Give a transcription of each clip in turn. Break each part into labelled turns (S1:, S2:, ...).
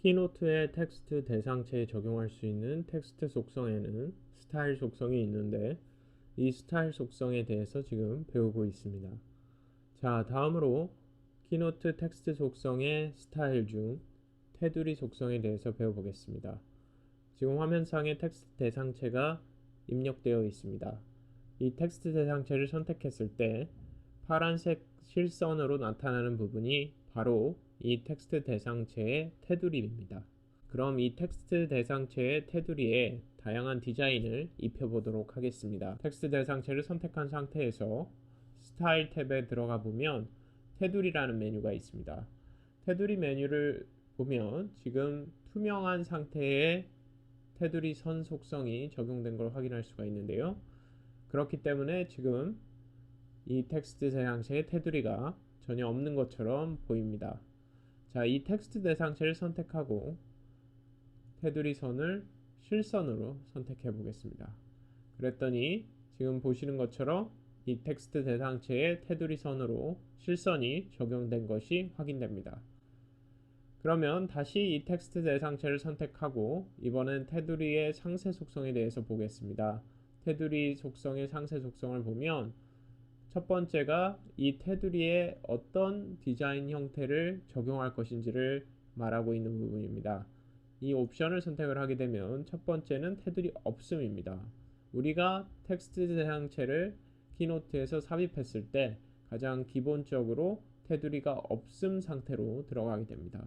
S1: 키노트의 텍스트 대상체에 적용할 수 있는 텍스트 속성에는 스타일 속성이 있는데 이 스타일 속성에 대해서 지금 배우고 있습니다. 자, 다음으로 키노트 텍스트 속성의 스타일 중 테두리 속성에 대해서 배워보겠습니다. 지금 화면상에 텍스트 대상체가 입력되어 있습니다. 이 텍스트 대상체를 선택했을 때 파란색 실선으로 나타나는 부분이 바로 이 텍스트 대상체의 테두리입니다. 그럼 이 텍스트 대상체의 테두리에 다양한 디자인을 입혀보도록 하겠습니다. 텍스트 대상체를 선택한 상태에서 스타일 탭에 들어가 보면 테두리라는 메뉴가 있습니다. 테두리 메뉴를 보면 지금 투명한 상태의 테두리 선 속성이 적용된 걸 확인할 수가 있는데요. 그렇기 때문에 지금 이 텍스트 대상체의 테두리가 전혀 없는 것처럼 보입니다. 자, 이 텍스트 대상체를 선택하고 테두리 선을 실선으로 선택해 보겠습니다. 그랬더니 지금 보시는 것처럼 이 텍스트 대상체의 테두리 선으로 실선이 적용된 것이 확인됩니다. 그러면 다시 이 텍스트 대상체를 선택하고 이번엔 테두리의 상세 속성에 대해서 보겠습니다. 테두리 속성의 상세 속성을 보면 첫 번째가 이 테두리에 어떤 디자인 형태를 적용할 것인지를 말하고 있는 부분입니다. 이 옵션을 선택을 하게 되면 첫 번째는 테두리 없음입니다. 우리가 텍스트 대상체를 키노트에서 삽입했을 때 가장 기본적으로 테두리가 없음 상태로 들어가게 됩니다.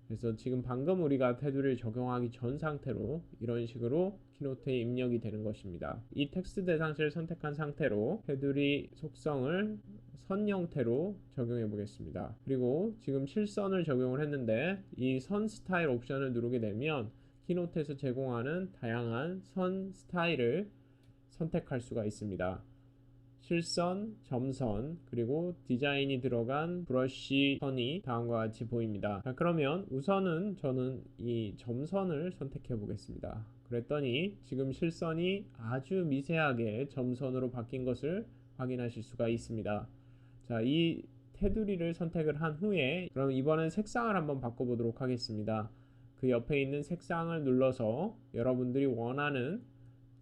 S1: 그래서 지금 방금 우리가 테두리를 적용하기 전 상태로 이런 식으로 키노트에 입력이 되는 것입니다. 이 텍스트 대상체를 선택한 상태로 테두리 속성을 선 형태로 적용해 보겠습니다. 그리고 지금 실선을 적용을 했는데 이 선 스타일 옵션을 누르게 되면 키노트에서 제공하는 다양한 선 스타일을 선택할 수가 있습니다. 실선, 점선, 그리고 디자인이 들어간 브러쉬 선이 다음과 같이 보입니다. 자, 그러면 우선은 저는 이 점선을 선택해 보겠습니다. 그랬더니 지금 실선이 아주 미세하게 점선으로 바뀐 것을 확인하실 수가 있습니다. 자, 이 테두리를 선택을 한 후에 그럼 이번엔 색상을 한번 바꿔보도록 하겠습니다. 그 옆에 있는 색상을 눌러서 여러분들이 원하는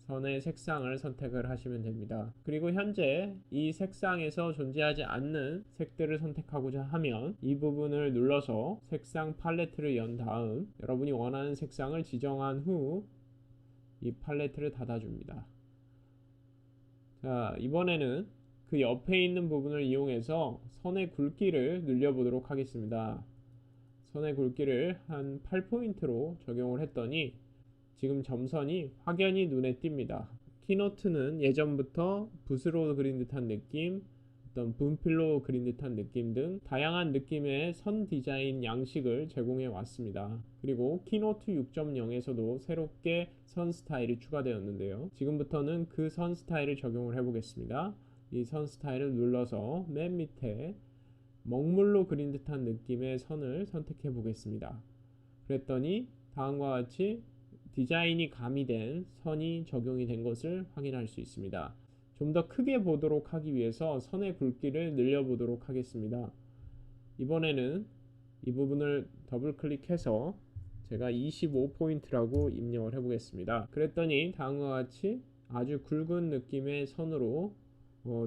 S1: 선의 색상을 선택을 하시면 됩니다. 그리고 현재 이 색상에서 존재하지 않는 색들을 선택하고자 하면 이 부분을 눌러서 색상 팔레트를 연 다음 여러분이 원하는 색상을 지정한 후 이 팔레트를 닫아줍니다. 자, 이번에는 그 옆에 있는 부분을 이용해서 선의 굵기를 늘려보도록 하겠습니다. 선의 굵기를 한 8포인트로 적용을 했더니 지금 점선이 확연히 눈에 띕니다. 키노트는 예전부터 붓으로 그린 듯한 느낌, 어떤 분필로 그린 듯한 느낌 등 다양한 느낌의 선 디자인 양식을 제공해 왔습니다. 그리고 키노트 6.0에서도 새롭게 선 스타일이 추가되었는데요. 지금부터는 그 선 스타일을 적용을 해보겠습니다. 이 선 스타일을 눌러서 맨 밑에 먹물로 그린 듯한 느낌의 선을 선택해 보겠습니다. 그랬더니 다음과 같이 디자인이 가미된 선이 적용이 된 것을 확인할 수 있습니다. 좀 더 크게 보도록 하기 위해서 선의 굵기를 늘려보도록 하겠습니다. 이번에는 이 부분을 더블 클릭해서 제가 25포인트라고 입력을 해보겠습니다. 그랬더니 다음과 같이 아주 굵은 느낌의 선으로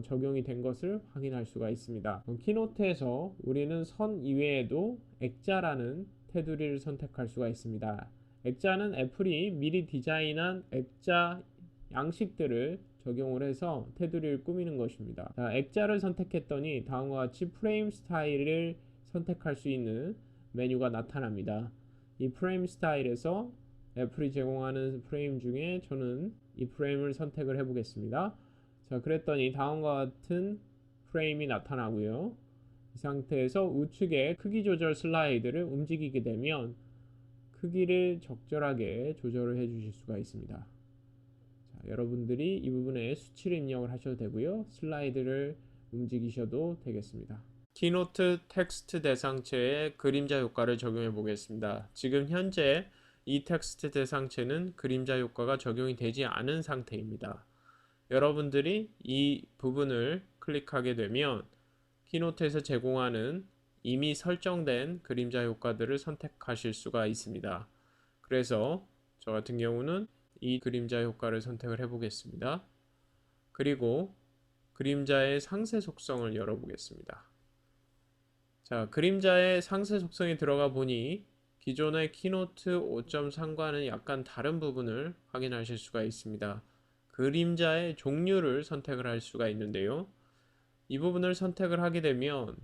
S1: 적용이 된 것을 확인할 수가 있습니다. 키노트에서 우리는 선 이외에도 액자라는 테두리를 선택할 수가 있습니다. 액자는 애플이 미리 디자인한 액자 양식들을 적용을 해서 테두리를 꾸미는 것입니다. 자, 액자를 선택했더니 다음과 같이 프레임 스타일을 선택할 수 있는 메뉴가 나타납니다. 이 프레임 스타일에서 애플이 제공하는 프레임 중에 저는 이 프레임을 선택을 해보겠습니다. 자, 그랬더니 다음과 같은 프레임이 나타나고요. 이 상태에서 우측에 크기 조절 슬라이드를 움직이게 되면 크기를 적절하게 조절을 해 주실 수가 있습니다. 자, 여러분들이 이 부분에 수치를 입력을 하셔도 되고요. 슬라이드를 움직이셔도 되겠습니다. 키노트 텍스트 대상체에 그림자 효과를 적용해 보겠습니다. 지금 현재 이 텍스트 대상체는 그림자 효과가 적용이 되지 않은 상태입니다. 여러분들이 이 부분을 클릭하게 되면 키노트에서 제공하는 이미 설정된 그림자 효과들을 선택하실 수가 있습니다. 그래서 저 같은 경우는 이 그림자 효과를 선택을 해 보겠습니다. 그리고 그림자의 상세 속성을 열어보겠습니다. 자, 그림자의 상세 속성에 들어가 보니 기존의 키노트 5.3과는 약간 다른 부분을 확인하실 수가 있습니다. 그림자의 종류를 선택을 할 수가 있는데요. 이 부분을 선택을 하게 되면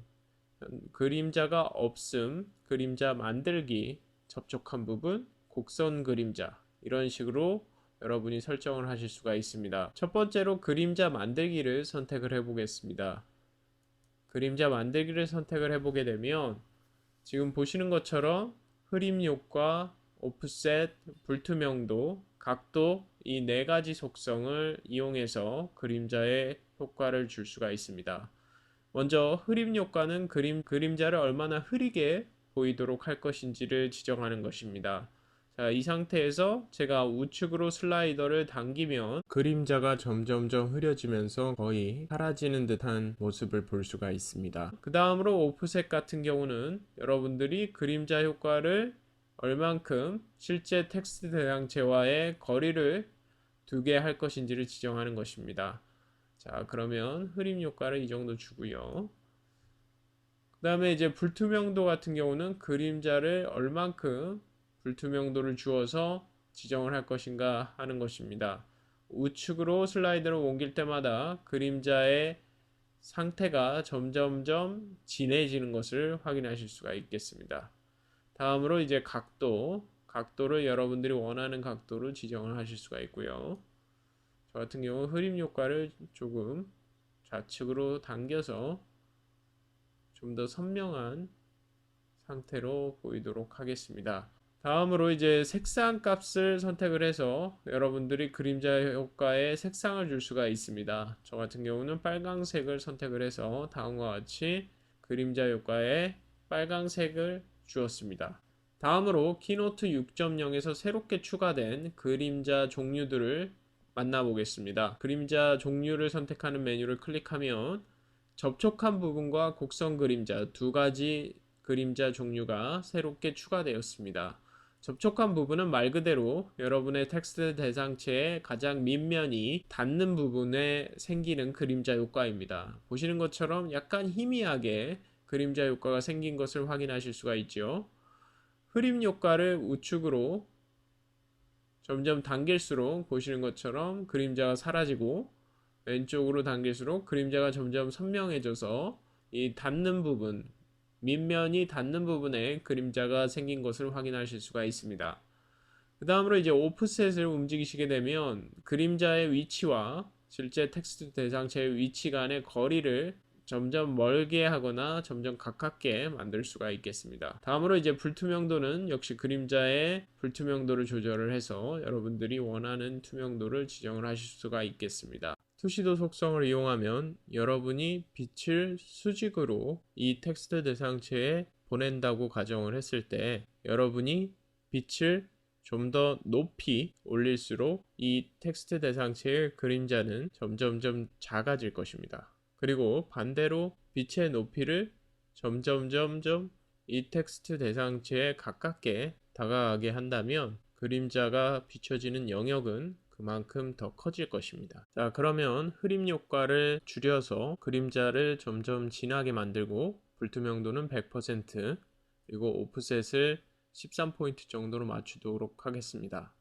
S1: 그림자가 없음, 그림자 만들기, 접촉한 부분, 곡선 그림자 이런 식으로 여러분이 설정을 하실 수가 있습니다. 첫 번째로 그림자 만들기를 선택을 해 보겠습니다. 그림자 만들기를 선택을 해보게 되면 지금 보시는 것처럼 흐림 효과, 오프셋, 불투명도, 각도 이 네 가지 속성을 이용해서 그림자에 효과를 줄 수가 있습니다. 먼저 흐림 효과는 그림자를 얼마나 흐리게 보이도록 할 것인지를 지정하는 것입니다. 자, 이 상태에서 제가 우측으로 슬라이더를 당기면 그림자가 점점점 흐려지면서 거의 사라지는 듯한 모습을 볼 수가 있습니다. 그 다음으로 오프셋 같은 경우는 여러분들이 그림자 효과를 얼만큼 실제 텍스트 대상체와의 거리를 두게 할 것인지를 지정하는 것입니다. 자, 그러면 흐림 효과를 이 정도 주고요. 그 다음에 이제 불투명도 같은 경우는 그림자를 얼만큼 불투명도를 주어서 지정을 할 것인가 하는 것입니다. 우측으로 슬라이드를 옮길 때마다 그림자의 상태가 점점점 진해지는 것을 확인하실 수가 있겠습니다. 다음으로 이제 각도를 여러분들이 원하는 각도로 지정을 하실 수가 있고요. 저 같은 경우 흐림 효과를 조금 좌측으로 당겨서 좀 더 선명한 상태로 보이도록 하겠습니다. 다음으로 이제 색상 값을 선택을 해서 여러분들이 그림자 효과에 색상을 줄 수가 있습니다. 저 같은 경우는 빨강색을 선택을 해서 다음과 같이 그림자 효과에 빨강색을 주었습니다. 다음으로 키노트 6.0에서 새롭게 추가된 그림자 종류들을 만나보겠습니다. 그림자 종류를 선택하는 메뉴를 클릭하면 접촉한 부분과 곡선 그림자 두 가지 그림자 종류가 새롭게 추가되었습니다. 접촉한 부분은 말 그대로 여러분의 텍스트 대상체의 가장 밑면이 닿는 부분에 생기는 그림자 효과입니다. 보시는 것처럼 약간 희미하게 그림자 효과가 생긴 것을 확인하실 수가 있죠. 흐림 효과를 우측으로 점점 당길수록 보시는 것처럼 그림자가 사라지고 왼쪽으로 당길수록 그림자가 점점 선명해져서 이 닿는 부분, 밑면이 닿는 부분에 그림자가 생긴 것을 확인하실 수가 있습니다. 그 다음으로 이제 오프셋을 움직이시게 되면 그림자의 위치와 실제 텍스트 대상체의 위치 간의 거리를 점점 멀게 하거나 점점 가깝게 만들 수가 있겠습니다. 다음으로 이제 불투명도는 역시 그림자의 불투명도를 조절을 해서 여러분들이 원하는 투명도를 지정을 하실 수가 있겠습니다. 투시도 속성을 이용하면 여러분이 빛을 수직으로 이 텍스트 대상체에 보낸다고 가정을 했을 때 여러분이 빛을 좀 더 높이 올릴수록 이 텍스트 대상체의 그림자는 점점점 작아질 것입니다. 그리고 반대로 빛의 높이를 점점점점 이 텍스트 대상체에 가깝게 다가가게 한다면 그림자가 비춰지는 영역은 그만큼 더 커질 것입니다. 자, 그러면 흐림 효과를 줄여서 그림자를 점점 진하게 만들고 불투명도는 100% 그리고 오프셋을 13포인트 정도로 맞추도록 하겠습니다.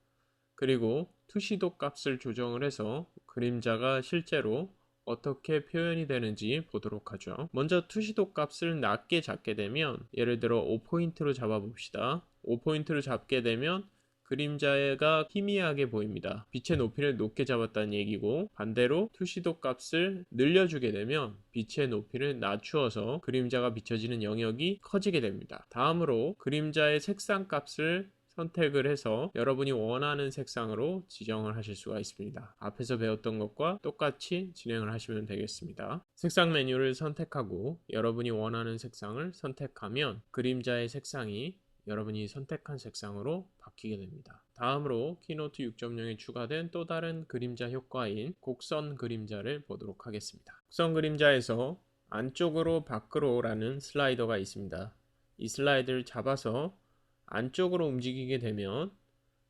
S1: 그리고 투시도 값을 조정을 해서 그림자가 실제로 어떻게 표현이 되는지 보도록 하죠. 먼저 투시도 값을 낮게 잡게 되면 예를 들어 5포인트로 잡아 봅시다. 5포인트로 잡게 되면 그림자가 희미하게 보입니다. 빛의 높이를 높게 잡았다는 얘기고 반대로 투시도 값을 늘려주게 되면 빛의 높이를 낮추어서 그림자가 비춰지는 영역이 커지게 됩니다. 다음으로 그림자의 색상 값을 선택을 해서 여러분이 원하는 색상으로 지정을 하실 수가 있습니다. 앞에서 배웠던 것과 똑같이 진행을 하시면 되겠습니다. 색상 메뉴를 선택하고 여러분이 원하는 색상을 선택하면 그림자의 색상이 여러분이 선택한 색상으로 바뀌게 됩니다. 다음으로 키노트 6.0에 추가된 또 다른 그림자 효과인 곡선 그림자를 보도록 하겠습니다. 곡선 그림자에서 안쪽으로 밖으로라는 슬라이더가 있습니다. 이 슬라이드를 잡아서 안쪽으로 움직이게 되면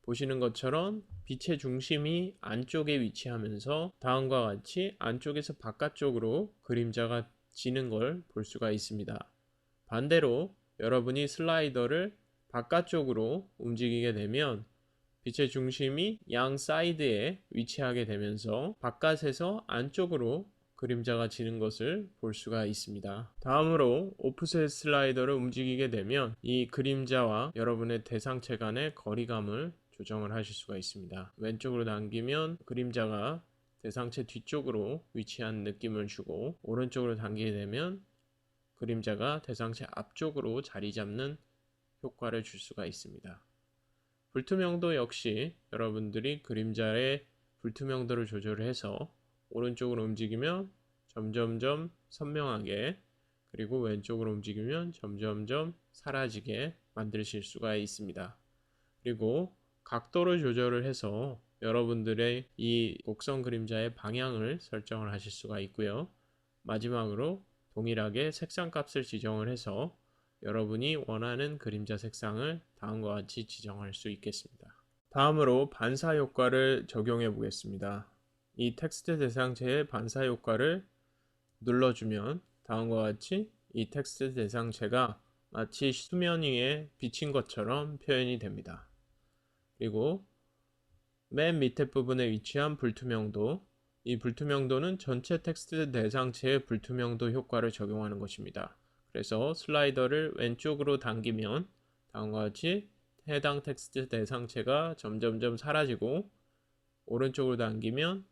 S1: 보시는 것처럼 빛의 중심이 안쪽에 위치하면서 다음과 같이 안쪽에서 바깥쪽으로 그림자가 지는 걸 볼 수가 있습니다. 반대로 여러분이 슬라이더를 바깥쪽으로 움직이게 되면 빛의 중심이 양 사이드에 위치하게 되면서 바깥에서 안쪽으로 그림자가 지는 것을 볼 수가 있습니다. 다음으로 오프셋 슬라이더를 움직이게 되면 이 그림자와 여러분의 대상체 간의 거리감을 조정을 하실 수가 있습니다. 왼쪽으로 당기면 그림자가 대상체 뒤쪽으로 위치한 느낌을 주고, 오른쪽으로 당기게 되면 그림자가 대상체 앞쪽으로 자리 잡는 효과를 줄 수가 있습니다. 불투명도 역시 여러분들이 그림자의 불투명도를 조절해서 오른쪽으로 움직이면 점점점 선명하게, 그리고 왼쪽으로 움직이면 점점점 사라지게 만드실 수가 있습니다. 그리고 각도를 조절을 해서 여러분들의 이 곡선 그림자의 방향을 설정을 하실 수가 있고요. 마지막으로 동일하게 색상 값을 지정을 해서 여러분이 원하는 그림자 색상을 다음과 같이 지정할 수 있겠습니다. 다음으로 반사 효과를 적용해 보겠습니다. 이 텍스트 대상체의 반사 효과를 눌러주면 다음과 같이 이 텍스트 대상체가 마치 수면 위에 비친 것처럼 표현이 됩니다. 그리고 맨 밑에 부분에 위치한 불투명도, 이 불투명도는 전체 텍스트 대상체의 불투명도 효과를 적용하는 것입니다. 그래서 슬라이더를 왼쪽으로 당기면 다음과 같이 해당 텍스트 대상체가 점점점 사라지고, 오른쪽으로 당기면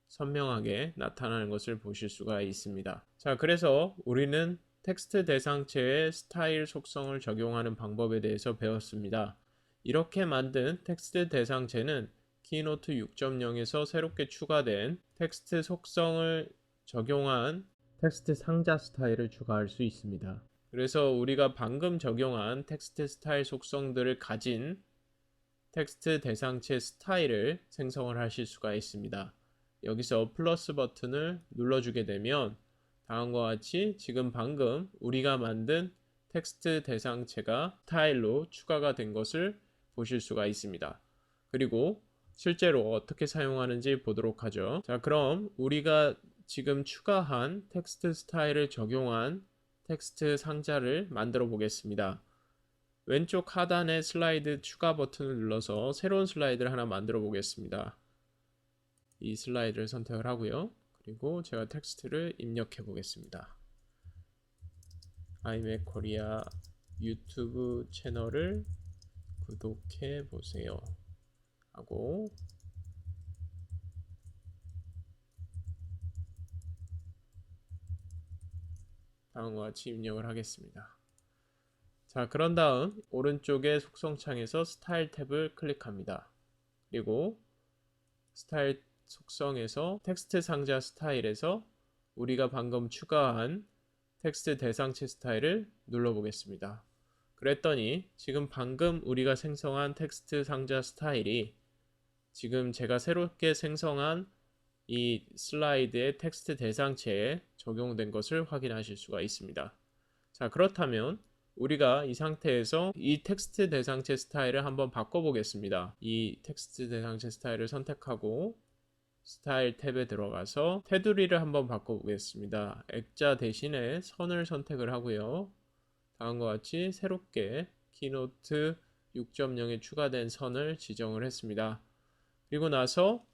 S1: 선명하게 나타나는 것을 보실 수가 있습니다. 자, 그래서 우리는 텍스트 대상체의 스타일 속성을 적용하는 방법에 대해서 배웠습니다. 이렇게 만든 텍스트 대상체는 키노트 6.0에서 새롭게 추가된 텍스트 속성을 적용한 텍스트 상자 스타일을 추가할 수 있습니다. 그래서 우리가 방금 적용한 텍스트 스타일 속성들을 가진 텍스트 대상체 스타일을 생성을 하실 수가 있습니다. 여기서 플러스 버튼을 눌러주게 되면 다음과 같이 지금 방금 우리가 만든 텍스트 대상체가 스타일로 추가가 된 것을 보실 수가 있습니다. 그리고 실제로 어떻게 사용하는지 보도록 하죠. 자, 그럼 우리가 지금 추가한 텍스트 스타일을 적용한 텍스트 상자를 만들어 보겠습니다. 왼쪽 하단의 슬라이드 추가 버튼을 눌러서 새로운 슬라이드를 하나 만들어 보겠습니다. 이 슬라이드를 선택을 하고요. 그리고 제가 텍스트를 입력해 보겠습니다. iMac Korea 유튜브 채널을 구독해 보세요 하고 다음과 같이 입력을 하겠습니다. 자, 그런 다음 오른쪽의 속성 창에서 스타일 탭을 클릭합니다. 그리고 스타일 속성에서 텍스트 상자 스타일에서 우리가 방금 추가한 텍스트 대상체 스타일을 눌러보겠습니다. 그랬더니 지금 방금 우리가 생성한 텍스트 상자 스타일이 지금 제가 새롭게 생성한 이 슬라이드의 텍스트 대상체에 적용된 것을 확인하실 수가 있습니다. 자, 그렇다면 우리가 이 상태에서 이 텍스트 대상체 스타일을 한번 바꿔보겠습니다. 이 텍스트 대상체 스타일을 선택하고 스타일 탭에 들어가서 테두리를 한번 바꿔보겠습니다. 액자 대신에 선을 선택을 하고요. 다음과 같이 새롭게 키노트 6.0에 추가된 선을 지정을 했습니다. 그리고 나서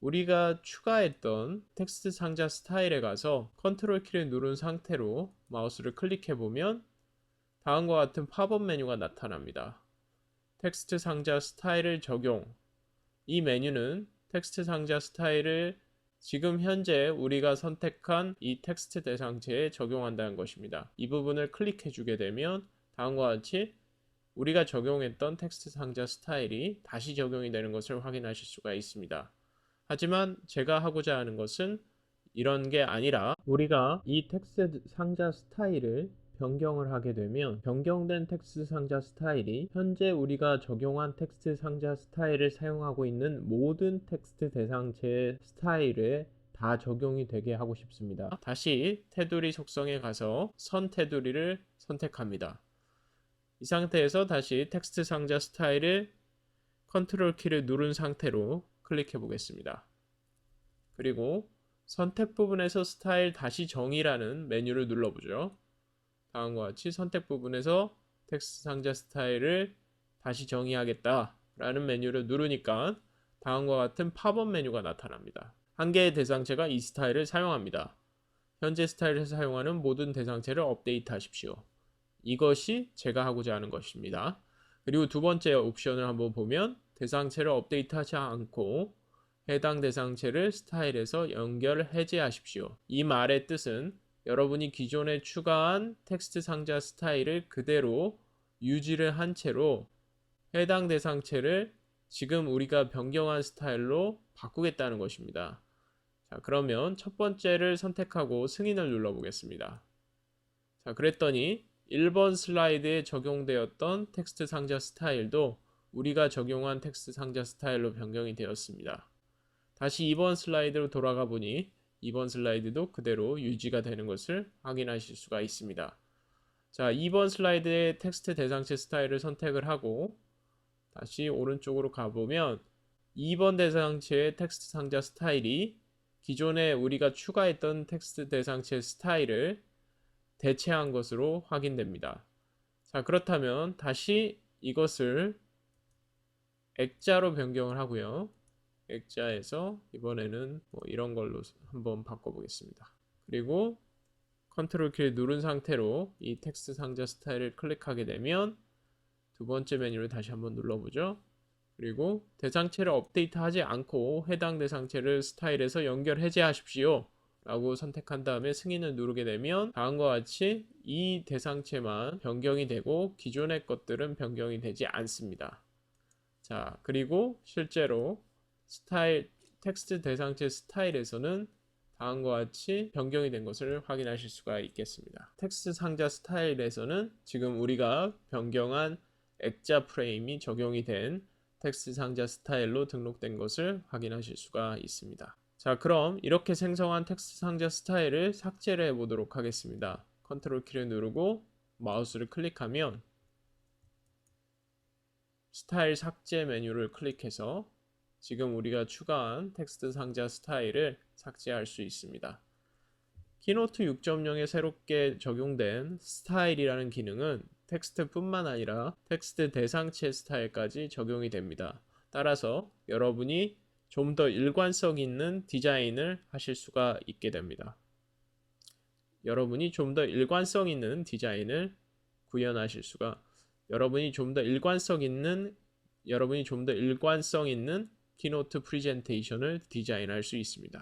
S1: 우리가 추가했던 텍스트 상자 스타일에 가서 컨트롤 키를 누른 상태로 마우스를 클릭해 보면 다음과 같은 팝업 메뉴가 나타납니다. 텍스트 상자 스타일을 적용. 이 메뉴는 텍스트 상자 스타일을 지금 현재 우리가 선택한 이 텍스트 대상체에 적용한다는 것입니다. 이 부분을 클릭해 주게 되면 다음과 같이 우리가 적용했던 텍스트 상자 스타일이 다시 적용이 되는 것을 확인하실 수가 있습니다. 하지만 제가 하고자 하는 것은 이런 게 아니라 우리가 이 텍스트 상자 스타일을 변경을 하게 되면 변경된 텍스트 상자 스타일이 현재 우리가 적용한 텍스트 상자 스타일을 사용하고 있는 모든 텍스트 대상체의 스타일에 다 적용이 되게 하고 싶습니다. 다시 테두리 속성에 가서 선 테두리를 선택합니다. 이 상태에서 다시 텍스트 상자 스타일을 컨트롤 키를 누른 상태로 클릭해 보겠습니다. 그리고 선택 부분에서 스타일 다시 정의라는 메뉴를 눌러보죠. 다음과 같이 선택 부분에서 텍스트 상자 스타일을 다시 정의하겠다 라는 메뉴를 누르니까 다음과 같은 팝업 메뉴가 나타납니다. 한 개의 대상체가 이 스타일을 사용합니다. 현재 스타일을 사용하는 모든 대상체를 업데이트 하십시오. 이것이 제가 하고자 하는 것입니다. 그리고 두 번째 옵션을 한번 보면 대상체를 업데이트하지 않고 해당 대상체를 스타일에서 연결 해제하십시오. 이 말의 뜻은 여러분이 기존에 추가한 텍스트 상자 스타일을 그대로 유지를 한 채로 해당 대상체를 지금 우리가 변경한 스타일로 바꾸겠다는 것입니다. 자, 그러면 첫 번째를 선택하고 승인을 눌러보겠습니다. 자, 그랬더니 1번 슬라이드에 적용되었던 텍스트 상자 스타일도 우리가 적용한 텍스트 상자 스타일로 변경이 되었습니다. 다시 2번 슬라이드로 돌아가 보니 2번 슬라이드도 그대로 유지가 되는 것을 확인하실 수가 있습니다. 자, 2번 슬라이드의 텍스트 대상체 스타일을 선택을 하고 다시 오른쪽으로 가보면 2번 대상체의 텍스트 상자 스타일이 기존에 우리가 추가했던 텍스트 대상체 스타일을 대체한 것으로 확인됩니다. 자, 그렇다면 다시 이것을 액자로 변경을 하고요. 액자에서 이번에는 이런 걸로 한번 바꿔보겠습니다. 그리고 컨트롤 키를 누른 상태로 이 텍스트 상자 스타일을 클릭하게 되면 두 번째 메뉴를 다시 한번 눌러보죠. 그리고 대상체를 업데이트하지 않고 해당 대상체를 스타일에서 연결 해제하십시오 라고 선택한 다음에 승인을 누르게 되면 다음과 같이 이 대상체만 변경이 되고 기존의 것들은 변경이 되지 않습니다. 자, 그리고 실제로 스타일 텍스트 대상체 스타일에서는 다음과 같이 변경이 된 것을 확인하실 수가 있겠습니다. 텍스트 상자 스타일에서는 지금 우리가 변경한 액자 프레임이 적용이 된 텍스트 상자 스타일로 등록된 것을 확인하실 수가 있습니다. 자, 그럼 이렇게 생성한 텍스트 상자 스타일을 삭제를 해보도록 하겠습니다. 컨트롤 키를 누르고 마우스를 클릭하면 스타일 삭제 메뉴를 클릭해서 지금 우리가 추가한 텍스트 상자 스타일을 삭제할 수 있습니다. 키노트 6.0에 새롭게 적용된 스타일이라는 기능은 텍스트뿐만 아니라 텍스트 대상체 스타일까지 적용이 됩니다. 따라서 여러분이 좀 더 일관성 있는 디자인을 하실 수가 있게 됩니다. 여러분이 좀 더 일관성 있는 디자인을 구현하실 수가, 여러분이 좀 더 일관성 있는 키노트 프레젠테이션을 디자인할 수 있습니다.